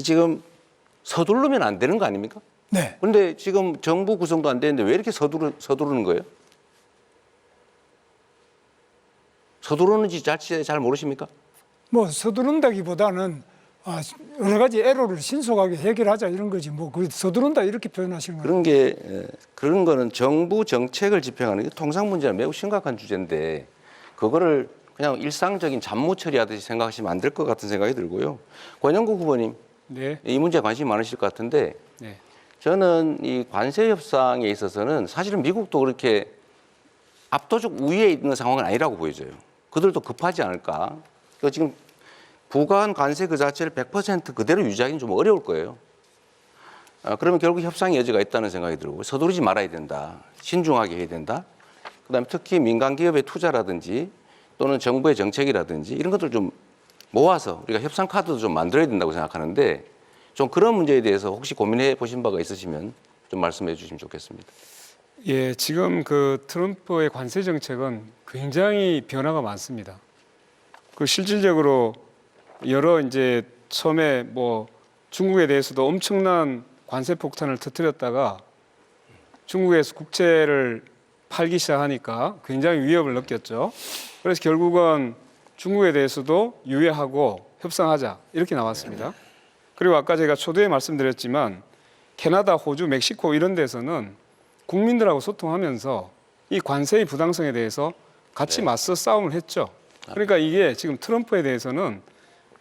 지금 서두르면 안 되는 거 아닙니까? 네. 그런데 지금 정부 구성도 안 되는데 왜 이렇게 서두르는 거예요? 서두르는지 자칫 잘 모르십니까? 뭐 서두른다기보다는 여러 가지 애로를 신속하게 해결하자 이런 거지 뭐 그 서두른다 이렇게 표현하시는 거예요. 그런 거는 정부 정책을 집행하는 게 통상 문제는 매우 심각한 주제인데 그거를 그냥 일상적인 잡무 처리하듯이 생각하시면 안 될 것 같은 생각이 들고요. 권영국 후보님, 네. 이 문제에 관심이 많으실 것 같은데 네. 저는 이 관세 협상에 있어서는 사실은 미국도 그렇게 압도적 우위에 있는 상황은 아니라고 보여져요. 그들도 급하지 않을까. 그러니까 지금 부과한 관세 그 자체를 100% 그대로 유지하기는 좀 어려울 거예요. 그러면 결국 협상의 여지가 있다는 생각이 들고 서두르지 말아야 된다. 신중하게 해야 된다. 그다음에 특히 민간 기업의 투자라든지 또는 정부의 정책이라든지 이런 것들 좀 모아서 우리가 협상 카드도 좀 만들어야 된다고 생각하는데 좀 그런 문제에 대해서 혹시 고민해 보신 바가 있으시면 좀 말씀해 주시면 좋겠습니다. 예, 지금 그 트럼프의 관세 정책은 굉장히 변화가 많습니다. 그 실질적으로 여러 이제 처음에 뭐 중국에 대해서도 엄청난 관세 폭탄을 터뜨렸다가 중국에서 국채를 팔기 시작하니까 굉장히 위협을 느꼈죠. 그래서 결국은 중국에 대해서도 유예하고 협상하자 이렇게 나왔습니다. 그리고 아까 제가 초두에 말씀드렸지만 캐나다, 호주, 멕시코 이런 데서는 국민들하고 소통하면서 이 관세의 부당성에 대해서 같이 맞서 싸움을 했죠. 그러니까 이게 지금 트럼프에 대해서는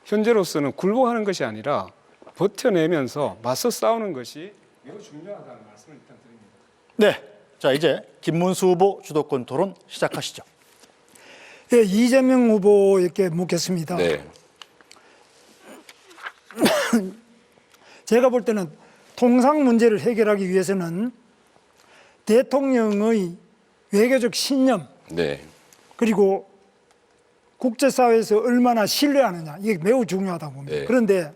현재로서는 굴복하는 것이 아니라 버텨내면서 맞서 싸우는 것이 매우 중요하다는 말씀을 일단 드립니다. 네, 자 이제 김문수 후보 주도권 토론 시작하시죠. 예, 이재명 후보에게 묻겠습니다. 네. 제가 볼 때는 통상 문제를 해결하기 위해서는 대통령의 외교적 신념 네. 그리고 국제사회에서 얼마나 신뢰하느냐 이게 매우 중요하다고 봅니다. 네. 그런데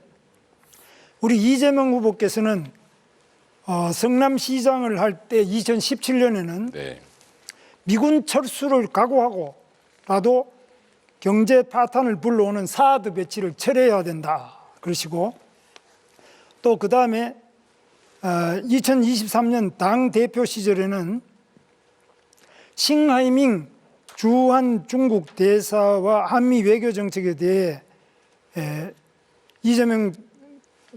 우리 이재명 후보께서는 성남시장을 할 때 2017년에는 네. 미군 철수를 각오하고라도 경제 파탄을 불러오는 사드 배치를 철회해야 된다 그러시고 또 그 다음에 2023년 당대표 시절에는 싱하이밍 주한 중국 대사와 한미 외교 정책에 대해 이재명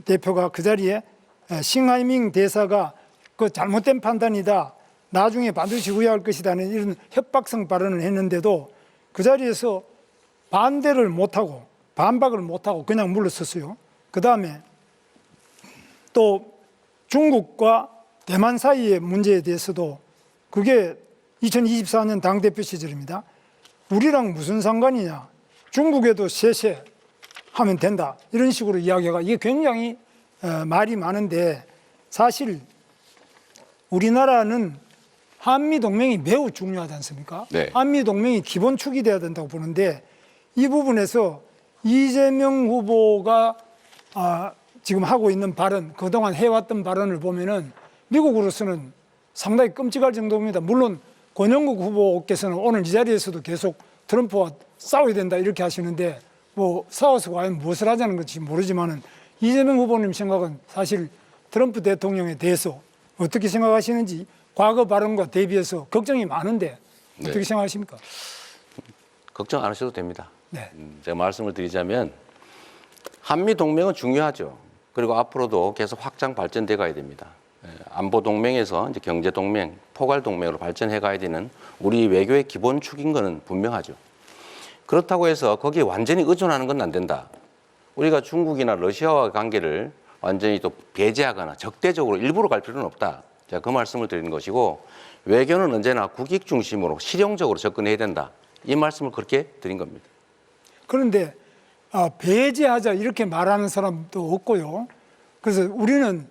대표가 그 자리에 싱하이밍 대사가 그 잘못된 판단이다. 나중에 반드시 후회할 것이다는 이런 협박성 발언을 했는데도 그 자리에서 반대를 못하고 반박을 못하고 그냥 물러섰어요. 그 다음에 또 중국과 대만 사이의 문제에 대해서도 그게 2024년 당대표 시절입니다. 우리랑 무슨 상관이냐. 중국에도 쉐쉐 하면 된다. 이런 식으로 이야기가 이게 굉장히 말이 많은데 사실 우리나라는 한미동맹이 매우 중요하지 않습니까? 네. 한미동맹이 기본축이 돼야 된다고 보는데 이 부분에서 이재명 후보가 지금 하고 있는 발언, 그동안 해왔던 발언을 보면은 미국으로서는 상당히 끔찍할 정도입니다. 물론 권영국 후보께서는 오늘 이 자리에서도 계속 트럼프와 싸워야 된다 이렇게 하시는데 뭐 싸워서 과연 무엇을 하자는 건지 모르지만은 이재명 후보님 생각은 사실 트럼프 대통령에 대해서 어떻게 생각하시는지 과거 발언과 대비해서 걱정이 많은데 어떻게 네. 생각하십니까? 걱정 안 하셔도 됩니다. 네. 제가 말씀을 드리자면 한미 동맹은 중요하죠. 그리고 앞으로도 계속 확장 발전돼 가야 됩니다. 안보 동맹에서 이제 경제 동맹, 포괄 동맹으로 발전해 가야 되는 우리 외교의 기본축인 것은 분명하죠. 그렇다고 해서 거기에 완전히 의존하는 건 안 된다. 우리가 중국이나 러시아와 관계를 완전히 또 배제하거나 적대적으로 일부러 갈 필요는 없다. 제가 그 말씀을 드리는 것이고 외교는 언제나 국익 중심으로 실용적으로 접근해야 된다. 이 말씀을 그렇게 드린 겁니다. 그런데 배제하자 이렇게 말하는 사람도 없고요. 그래서 우리는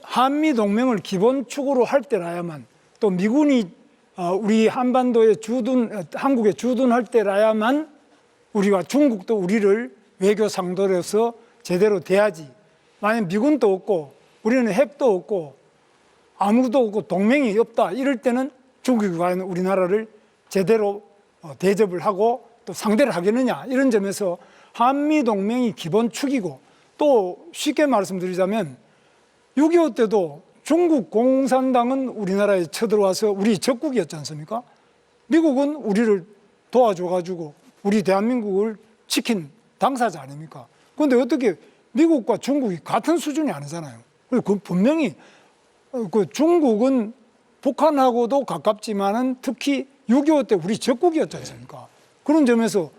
한미 동맹을 기본축으로 할 때라야만 또 미군이 우리 한반도에 한국에 주둔할 때라야만 우리가 중국도 우리를 외교 상도로서 제대로 대하지. 만약 미군도 없고 우리는 핵도 없고 아무도 없고 동맹이 없다 이럴 때는 중국이 과연 우리나라를 제대로 대접을 하고 또 상대를 하겠느냐 이런 점에서 한미 동맹이 기본축이고 또 쉽게 말씀드리자면 6.25 때도 중국 공산당은 우리나라에 쳐들어와서 우리 적국이었지 않습니까? 미국은 우리를 도와줘가지고 우리 대한민국을 지킨 당사자 아닙니까? 그런데 어떻게 미국과 중국이 같은 수준이 아니잖아요. 그 분명히 그 중국은 북한하고도 가깝지만은 특히 6.25 때 우리 적국이었지 않습니까? 그런 점에서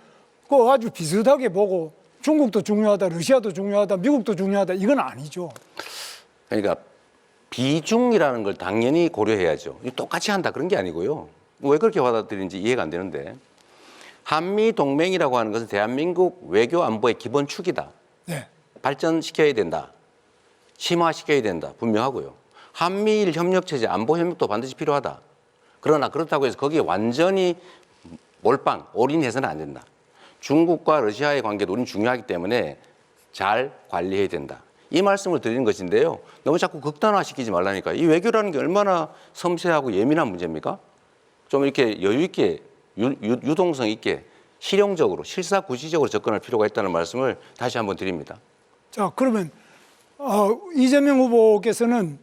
그 아주 비슷하게 보고 중국도 중요하다, 러시아도 중요하다, 미국도 중요하다 이건 아니죠. 그러니까 비중이라는 걸 당연히 고려해야죠. 똑같이 한다 그런 게 아니고요. 왜 그렇게 받아들이는지 이해가 안 되는데 한미 동맹이라고 하는 것은 대한민국 외교 안보의 기본 축이다. 네. 발전시켜야 된다. 심화시켜야 된다. 분명하고요. 한미일 협력체제, 안보 협력도 반드시 필요하다. 그러나 그렇다고 해서 거기에 완전히 몰빵, 올인해서는 안 된다. 중국과 러시아의 관계도 우리는 중요하기 때문에 잘 관리해야 된다. 이 말씀을 드리는 것인데요. 너무 자꾸 극단화시키지 말라니까. 이 외교라는 게 얼마나 섬세하고 예민한 문제입니까? 좀 이렇게 여유 있게, 유동성 있게, 실용적으로, 실사구시적으로 접근할 필요가 있다는 말씀을 다시 한번 드립니다. 자, 그러면 이재명 후보께서는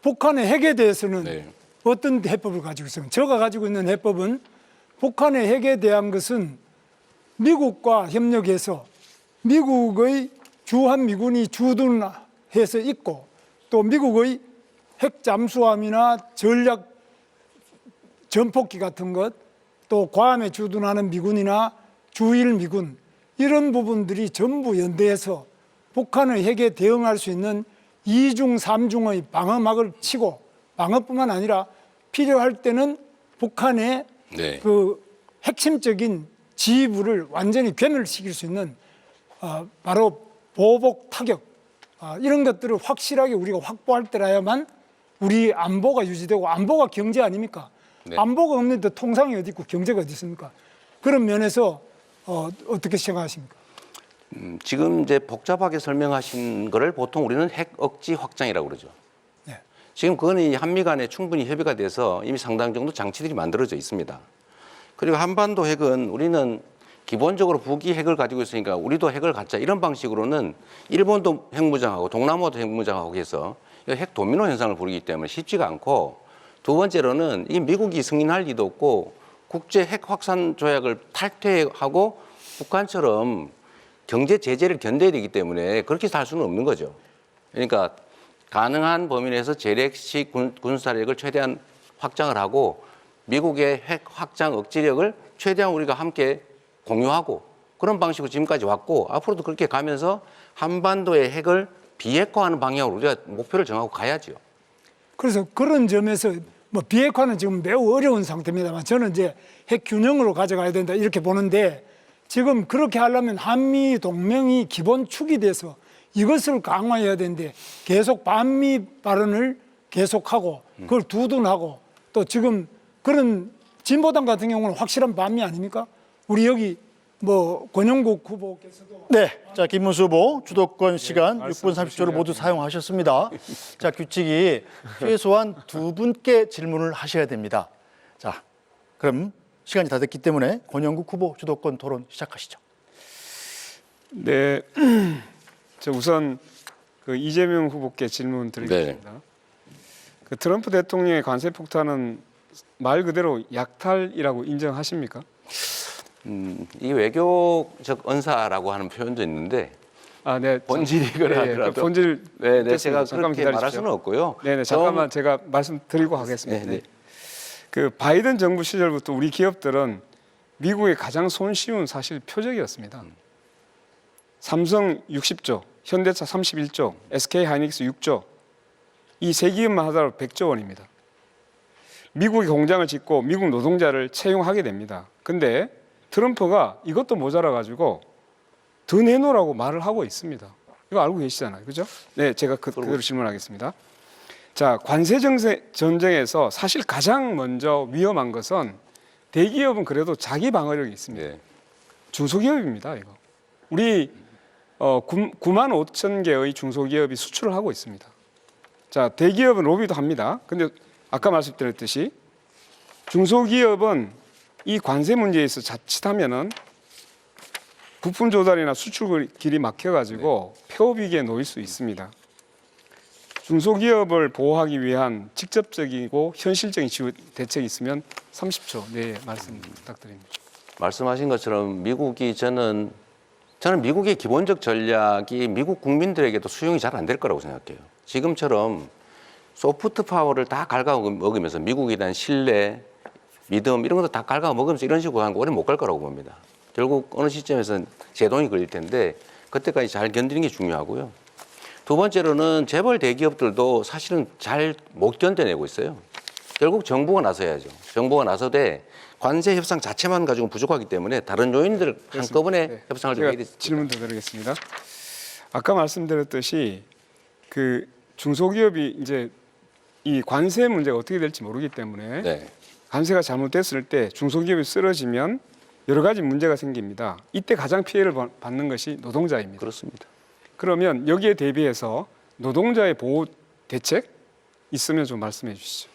북한의 핵에 대해서는 네. 어떤 해법을 가지고 있습니까? 제가 가지고 있는 해법은 북한의 핵에 대한 것은 미국과 협력해서 미국의 주한미군이 주둔해서 있고 또 미국의 핵 잠수함이나 전략 전폭기 같은 것 또 괌에 주둔하는 미군이나 주일 미군 이런 부분들이 전부 연대해서 북한의 핵에 대응할 수 있는 2중, 3중의 방어막을 치고 방어뿐만 아니라 필요할 때는 북한의 네. 그 핵심적인 지휘부를 완전히 괴멸시킬 수 있는 바로 보복 타격 이런 것들을 확실하게 우리가 확보할 때라야만 우리 안보가 유지되고 안보가 경제 아닙니까? 네. 안보가 없는데 통상이 어디 있고 경제가 어디 있습니까? 그런 면에서 어떻게 생각하십니까? 지금 이제 복잡하게 설명하신 거를 보통 우리는 핵 억지 확장이라고 그러죠. 네. 지금 그거는 이 한미 간에 충분히 협의가 돼서 이미 상당 정도 장치들이 만들어져 있습니다. 그리고 한반도 핵은 우리는 기본적으로 북이 핵을 가지고 있으니까 우리도 핵을 갖자 이런 방식으로는 일본도 핵무장하고 동남아도 핵무장하고 해서 핵 도미노 현상을 부르기 때문에 쉽지가 않고 두 번째로는 이 미국이 승인할 리도 없고 국제 핵 확산 조약을 탈퇴하고 북한처럼 경제 제재를 견뎌야 되기 때문에 그렇게 살 수는 없는 거죠. 그러니까 가능한 범위 내에서 재래식 군사력을 최대한 확장을 하고 미국의 핵 확장 억지력을 최대한 우리가 함께 공유하고 그런 방식으로 지금까지 왔고 앞으로도 그렇게 가면서 한반도의 핵을 비핵화하는 방향으로 우리가 목표를 정하고 가야죠. 그래서 그런 점에서 뭐 비핵화는 지금 매우 어려운 상태입니다만 저는 이제 핵 균형으로 가져가야 된다 이렇게 보는데 지금 그렇게 하려면 한미 동맹이 기본 축이 돼서 이것을 강화해야 되는데 계속 반미 발언을 계속하고 그걸 두둔하고 또 지금 그런 진보당 같은 경우는 확실한 반미 아닙니까? 우리 여기 뭐 권영국 후보께서도 네, 자 김문수 후보 주도권 시간 6분 30초를 모두 사용하셨습니다. 자 규칙이 최소한 두 분께 질문을 하셔야 됩니다. 자 그럼 시간이 다 됐기 때문에 권영국 후보 주도권 토론 시작하시죠. 네, 저 우선 그 이재명 후보께 질문 드리겠습니다. 그 트럼프 대통령의 관세 폭탄은 말 그대로 약탈이라고 인정하십니까? 이 외교적 언사라고 하는 표현도 있는데 네. 본질이 그러더라도 본질 네, 제가 잠깐만 그렇게 말할 기다리십시오. 수는 없고요. 네, 잠깐만 제가 말씀드리고 하겠습니다. 네. 그 바이든 정부 시절부터 우리 기업들은 미국의 가장 손쉬운 사실 표적이었습니다. 삼성 60조, 현대차 31조, SK 하이닉스 6조 이 세 기업만 하더라도 100조 원입니다. 미국의 공장을 짓고 미국 노동자를 채용하게 됩니다. 근데 트럼프가 이것도 모자라 가지고 더 내놓으라고 말을 하고 있습니다. 이거 알고 계시잖아요. 그죠? 네, 제가 그대로 질문하겠습니다. 자, 관세 전쟁에서 사실 가장 먼저 위험한 것은 대기업은 그래도 자기 방어력이 있습니다. 네. 중소기업입니다, 이거. 우리 9만 5천 개의 중소기업이 수출을 하고 있습니다. 자, 대기업은 로비도 합니다. 근데 아까 말씀드렸듯이 중소기업은 이 관세 문제에서 자칫하면은 부품 조달이나 수출 길이 막혀가지고 폐업 위기에 놓일 수 있습니다. 중소기업을 보호하기 위한 직접적이고 현실적인 지원 대책이 있으면 30초 내에 말씀 부탁드립니다. 말씀하신 것처럼 저는 미국의 기본적 전략이 미국 국민들에게도 수용이 잘 안 될 거라고 생각해요. 지금처럼 소프트 파워를 다 갉아먹으면서 미국에 대한 신뢰, 믿음 이런 것도 다 갉아먹으면서 이런 식으로 하는 거 오래 못 갈 거라고 봅니다. 결국 어느 시점에서는 제동이 걸릴 텐데 그때까지 잘 견디는 게 중요하고요. 두 번째로는 재벌 대기업들도 사실은 잘 못 견뎌내고 있어요. 결국 정부가 나서야죠. 정부가 나서되 관세 협상 자체만 가지고 부족하기 때문에 다른 요인들 한꺼번에 네. 협상을 좀 제가 해야 되죠. 질문 더 드리겠습니다. 아까 말씀드렸듯이 그 중소기업이 이제 이 관세 문제가 어떻게 될지 모르기 때문에 네. 관세가 잘못됐을 때 중소기업이 쓰러지면 여러 가지 문제가 생깁니다. 이때 가장 피해를 받는 것이 노동자입니다. 그렇습니다. 그러면 여기에 대비해서 노동자의 보호 대책 있으면 좀 말씀해 주시죠.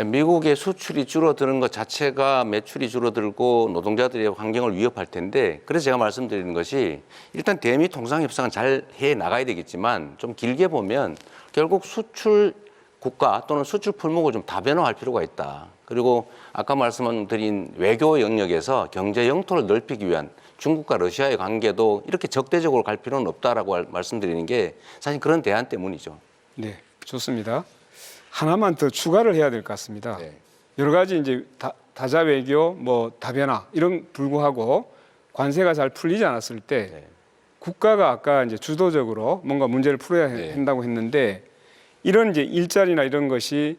미국의 수출이 줄어드는 것 자체가 매출이 줄어들고 노동자들의 환경을 위협할 텐데 그래서 제가 말씀드리는 것이 일단 대미 통상 협상은 잘 해 나가야 되겠지만 좀 길게 보면 결국 수출 국가 또는 수출 품목을 좀 다변화할 필요가 있다. 그리고 아까 말씀드린 외교 영역에서 경제 영토를 넓히기 위한 중국과 러시아의 관계도 이렇게 적대적으로 갈 필요는 없다라고 말씀드리는 게 사실 그런 대안 때문이죠. 네, 좋습니다. 하나만 더 추가를 해야 될 것 같습니다. 네. 여러 가지 이제 다자 외교, 뭐 다변화 이런 불구하고 관세가 잘 풀리지 않았을 때 네. 국가가 아까 이제 주도적으로 뭔가 문제를 풀어야 네. 한다고 했는데 이런 이제 일자리나 이런 것이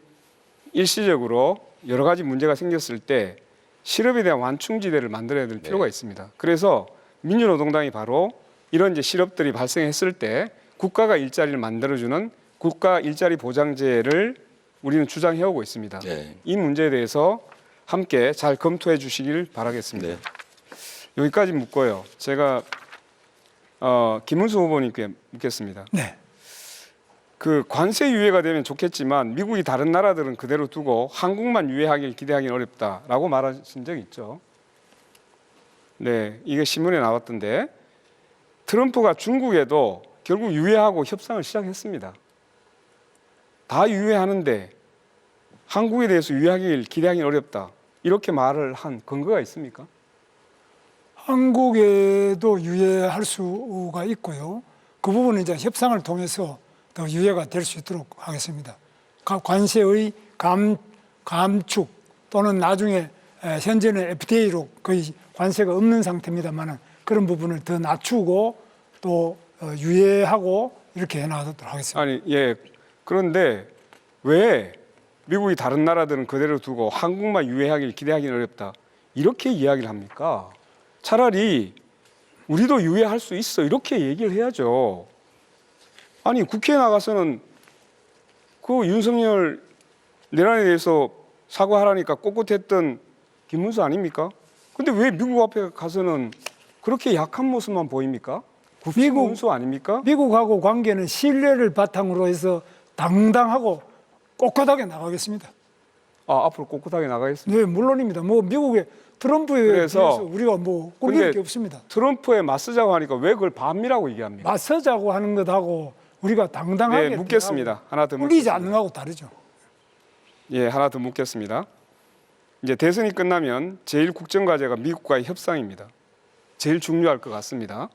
일시적으로 여러 가지 문제가 생겼을 때 실업에 대한 완충지대를 만들어야 될 필요가 있습니다. 그래서 민주노동당이 바로 이런 이제 실업들이 발생했을 때 국가가 일자리를 만들어주는 국가 일자리 보장제를 우리는 주장해 오고 있습니다. 네. 이 문제에 대해서 함께 잘 검토해 주시길 바라겠습니다. 네. 여기까지 묻고요. 제가 김문수 후보님께 묻겠습니다. 네. 그 관세 유예가 되면 좋겠지만 미국이 다른 나라들은 그대로 두고 한국만 유예하길 기대하기는 어렵다라고 말하신 적 있죠. 네, 이게 신문에 나왔던데 트럼프가 중국에도 결국 유예하고 협상을 시작했습니다. 다 유예하는데 한국에 대해서 유예하길 기대하기는 어렵다. 이렇게 말을 한 근거가 있습니까? 한국에도 유예할 수가 있고요. 그 부분은 이제 협상을 통해서 더 유예가 될 수 있도록 하겠습니다. 관세의 감축 또는 나중에 현재는 FTA로 거의 관세가 없는 상태입니다만 그런 부분을 더 낮추고 또 유예하고 이렇게 해나가도록 하겠습니다. 아니, 예. 그런데 왜 미국이 다른 나라들은 그대로 두고 한국만 유예하길 기대하기는 어렵다. 이렇게 이야기를 합니까? 차라리 우리도 유예할 수 있어. 이렇게 얘기를 해야죠. 아니, 국회에 나가서는 그 윤석열 내란에 대해서 사과하라니까 꼿꼿했던 김문수 아닙니까? 근데 왜 미국 앞에 가서는 그렇게 약한 모습만 보입니까? 김문수 아닙니까? 미국하고 관계는 신뢰를 바탕으로 해서 당당하고 꼿꼿하게 나가겠습니다. 아, 앞으로 꼿꼿하게 나가겠습니다. 네, 물론입니다. 뭐 미국의 트럼프에 그래서 비해서 우리가 뭐 꿀릴 근데 게 없습니다. 트럼프에 맞서자고 하니까 왜 그걸 반미라고 얘기합니까? 맞서자고 하는 것하고 우리가 당당하게 네, 묻겠습니다. 하나 더 꿀리지 묻겠습니다. 않는 거하고 다르죠. 예, 하나 더 묻겠습니다. 이제 대선이 끝나면 제일 국정과제가 미국과의 협상입니다. 제일 중요할 것 같습니다.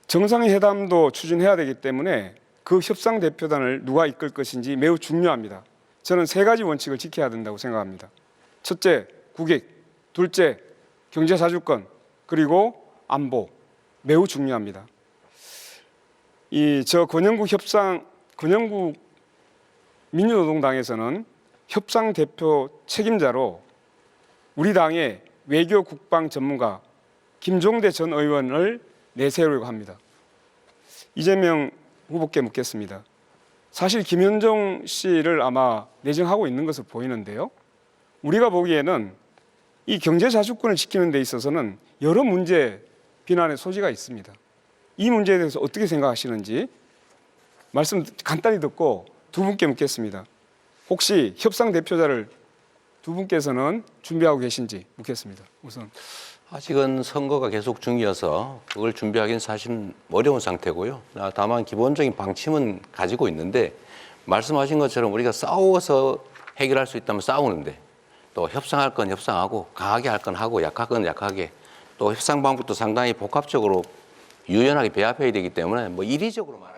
정상회담도 추진해야 되기 때문에 그 협상 대표단을 누가 이끌 것인지 매우 중요합니다. 저는 세 가지 원칙을 지켜야 된다고 생각합니다. 첫째, 국익. 둘째, 경제자주권. 그리고 안보. 매우 중요합니다. 권영국 민주노동당에서는 협상 대표 책임자로 우리 당의 외교 국방 전문가 김종대 전 의원을 내세우려고 합니다. 이재명 후보께 묻겠습니다. 사실 김현종 씨를 아마 내정하고 있는 것으로 보이는데요. 우리가 보기에는 이 경제자주권을 지키는 데 있어서는 여러 문제 비난의 소지가 있습니다. 이 문제에 대해서 어떻게 생각하시는지 말씀 간단히 듣고 두 분께 묻겠습니다. 혹시 협상 대표자를 두 분께서는 준비하고 계신지 묻겠습니다. 우선 아직은 선거가 계속 중이어서 그걸 준비하기는 사실 어려운 상태고요. 다만 기본적인 방침은 가지고 있는데 말씀하신 것처럼 우리가 싸워서 해결할 수 있다면 싸우는데 또 협상할 건 협상하고 강하게 할 건 하고 약할 건 약하게 또 협상 방법도 상당히 복합적으로 유연하게 배합해야 되기 때문에 뭐 이리적으로 말하면